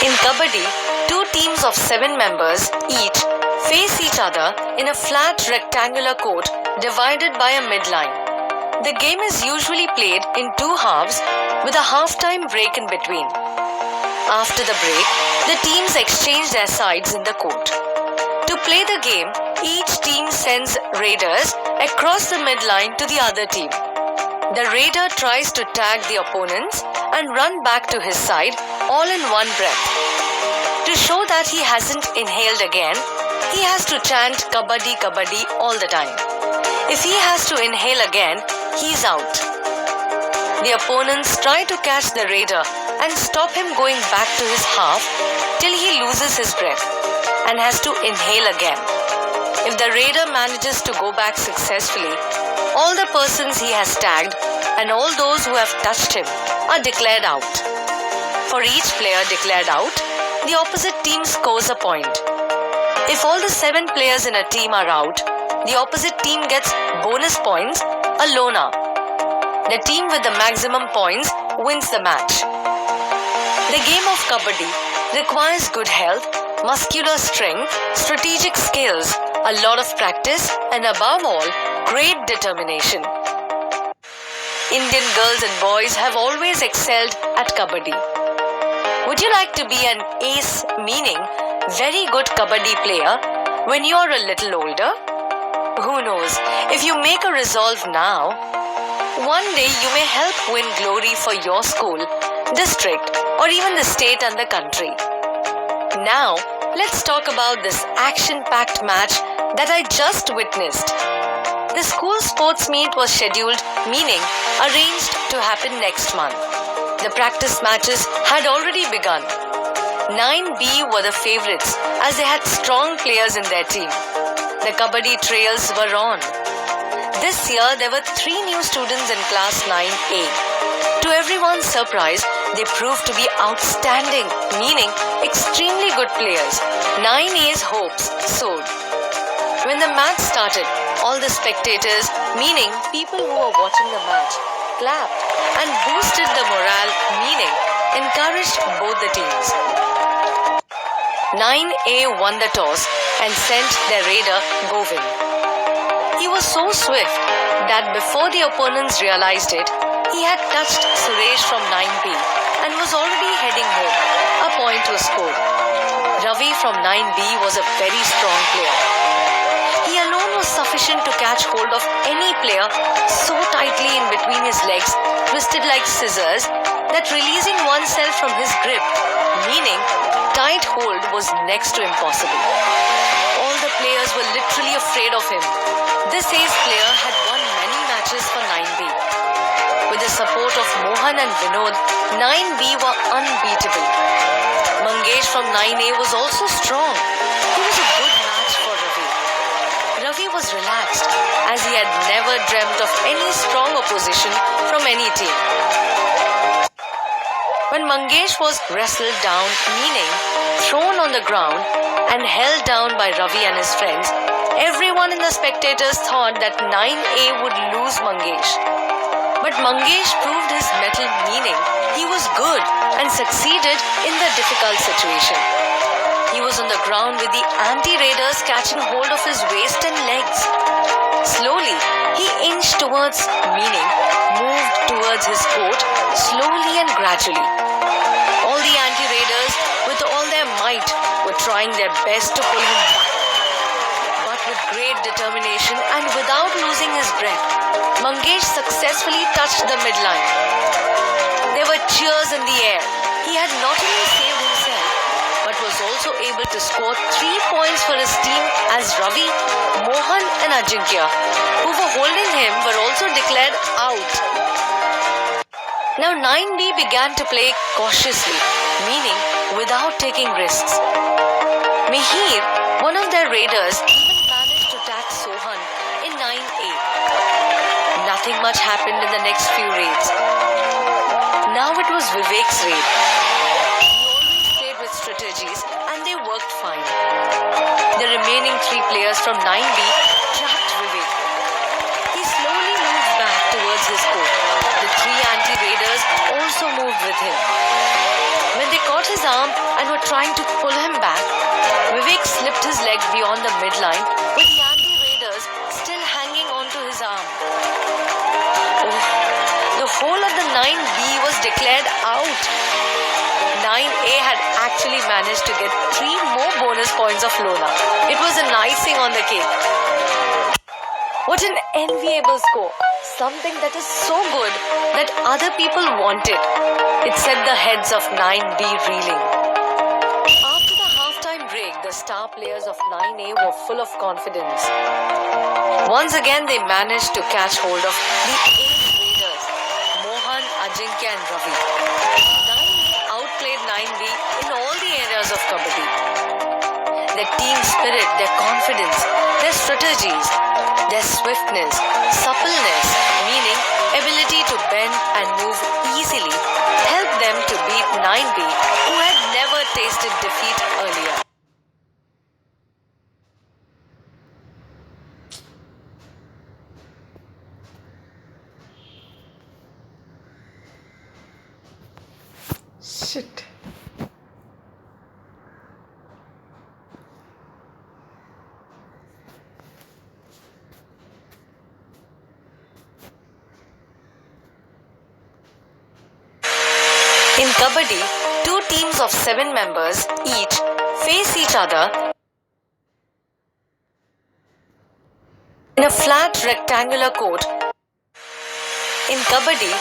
In Kabaddi, two teams of 7 members each face each other in a flat rectangular court divided by a midline. The game is usually played in 2 halves with a half-time break in between. After the break, the teams exchange their sides in the court. To play the game, each team sends raiders across the midline to the other team. The raider tries to tag the opponents and run back to his side all in one breath. To show that he hasn't inhaled again, he has to chant Kabaddi Kabaddi all the time. If he has to inhale again, he's out. The opponents try to catch the raider and stop him going back to his half till he loses his breath and has to inhale again. If the raider manages to go back successfully, all the persons he has tagged and all those who have touched him are declared out. For each player declared out, the opposite team scores a point. If all the 7 players in a team are out, the opposite team gets bonus points, a lona. The team with the maximum points wins the match. The game of Kabaddi requires good health, muscular strength, strategic skills, a lot of practice, and above all, great determination. Indian girls and boys have always excelled at Kabaddi. Would you like to be an ace, meaning very good Kabaddi player, when you are a little older? Who knows, if you make a resolve now, one day you may help win glory for your school, district, or even the state and the country. Now, let's talk about this action-packed match that I just witnessed. The school sports meet was scheduled, meaning arranged to happen next month. The practice matches had already begun. 9B were the favorites as they had strong players in their team. The Kabaddi trails were on. This year, there were 3 new students in class 9A. To everyone's surprise, they proved to be outstanding, meaning extremely good players. 9A's hopes soared. When the match started, all the spectators, meaning people who were watching the match, clapped and boosted the morale, meaning encouraged both the teams. 9A won the toss and sent their raider Govind. He was so swift that before the opponents realized it, he had touched Suresh from 9B and was already heading home. A point was scored. Ravi from 9B was a very strong player. He alone was sufficient to catch hold of any player so tightly in between his legs, twisted like scissors, that releasing oneself from his grip, meaning tight hold, was next to impossible. All the players were literally afraid of him. This ace player had won many matches for 9B. With the support of Mohan and Vinod, 9B were unbeatable. Mangesh from 9A was also strong. He was a good match for Ravi. Ravi was relaxed as he had never dreamt of any strong opposition from any team. When Mangesh was wrestled down, meaning thrown on the ground and held down by Ravi and his friends, everyone in the spectators thought that 9A would lose Mangesh. But Mangesh proved his mettle, meaning he was good and succeeded in the difficult situation. He was on the ground with the anti-raiders catching hold of his waist and legs. Slowly, he inched towards, meaning moved towards his court, slowly and gradually. All the anti-raiders, with all their might, were trying their best to pull him back. But with great determination and without losing his breath, Mangesh successfully touched the midline. There were cheers in the air. He had not only saved himself, but was also able to score 3 points for his team, as Ravi, Mohan and Ajinkya, who were holding him, were also declared out. Now 9B began to play cautiously, meaning without taking risks. Mihir, one of their raiders, even managed to tag Sohan in 9A. Nothing much happened in the next few raids. Now it was Vivek's raid. He always played with strategies and they worked fine. The remaining 3 players from 9B trapped Vivek. He slowly moved back towards his court. The 3 anti-raiders also moved with him. When they caught his arm and were trying to pull him back, Vivek slipped his leg beyond the midline with Yandy Raiders still hanging onto his arm. Oh, the whole of the 9B was declared out. 9A had actually managed to get 3 more bonus points of Lona. It was an icing on the cake. What an enviable score. Something that is so good that other people want it. It set the heads of 9B reeling. After the halftime break, the star players of 9A were full of confidence. Once again, they managed to catch hold of the 8 Raiders, Mohan, Ajinkya and Ravi. 9A outplayed 9B in all the areas of Kabaddi. Their team spirit, their confidence, their strategies, their swiftness, suppleness, meaning ability to bend and move easily, helped them to beat 9B, who had never tasted defeat earlier. Shit. In Kabaddi, 2 teams of 7 members each face each other in a flat rectangular court. In Kabaddi,